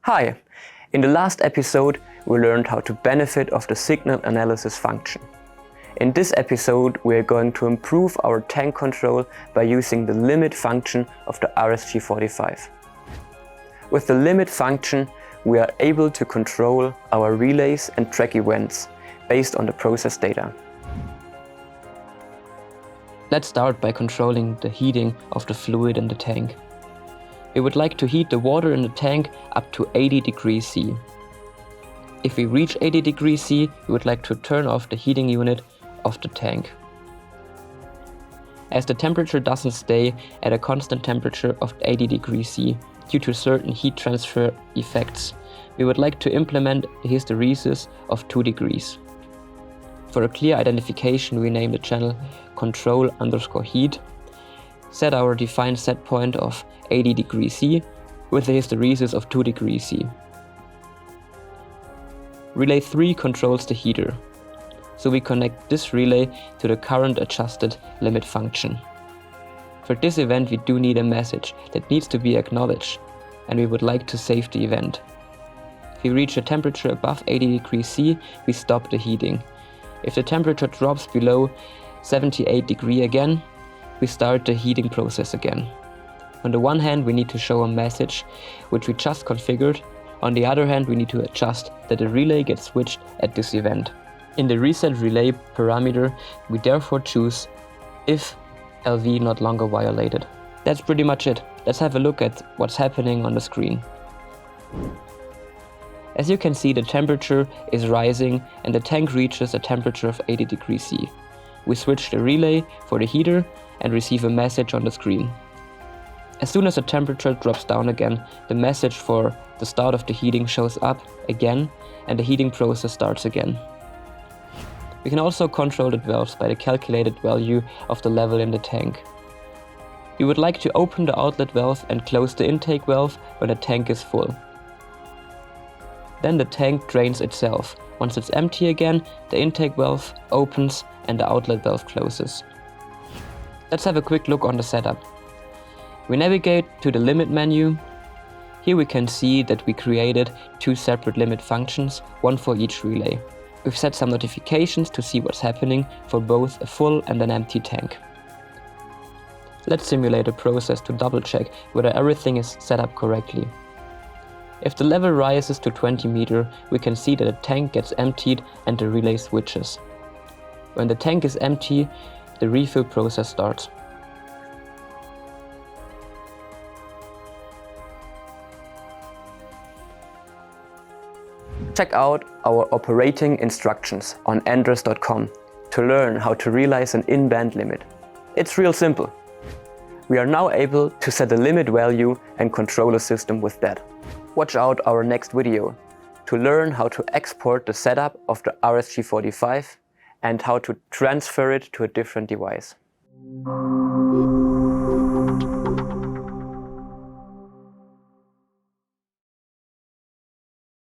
Hi! In the last episode, we learned how to benefit of the signal analysis function. In this episode, we are going to improve our tank control by using the limit function of the RSG45. With the limit function, we are able to control our relays and track events based on the process data. Let's start by controlling the heating of the fluid in the tank. We would like to heat the water in the tank up to 80 degrees C. If we reach 80 degrees C, we would like to turn off the heating unit of the tank. As the temperature doesn't stay at a constant temperature of 80 degrees C due to certain heat transfer effects, we would like to implement a hysteresis of 2 degrees. For a clear identification, we name the channel control_heat, set our defined set point of 80 degrees C with a hysteresis of 2 degrees C. Relay 3 controls the heater, so we connect this relay to the current adjusted limit function. For this event, we do need a message that needs to be acknowledged, and we would like to save the event. If we reach a temperature above 80 degrees C, we stop the heating. If the temperature drops below 78 degrees again, we start the heating process again. On the one hand, we need to show a message which we just configured. On the other hand, we need to adjust that the relay gets switched at this event. In the reset relay parameter, we therefore choose if LV not longer violated. That's pretty much it. Let's have a look at what's happening on the screen. As you can see, the temperature is rising and the tank reaches a temperature of 80 degrees C. We switch the relay for the heater and receive a message on the screen. As soon as the temperature drops down again, the message for the start of the heating shows up again and the heating process starts again. We can also control the valves by the calculated value of the level in the tank. We would like to open the outlet valve and close the intake valve when the tank is full. Then the tank drains itself. Once it's empty again, the intake valve opens and the outlet valve closes. Let's have a quick look on the setup. We navigate to the limit menu. Here we can see that we created 2 separate limit functions, one for each relay. We've set some notifications to see what's happening for both a full and an empty tank. Let's simulate a process to double check whether everything is set up correctly. If the level rises to 20 meters, we can see that the tank gets emptied and the relay switches. When the tank is empty, the refill process starts. Check out our operating instructions on andres.com to learn how to realize an in-band limit. It's real simple. We are now able to set a limit value and control the system with that. Watch out our next video to learn how to export the setup of the RSG45 and how to transfer it to a different device.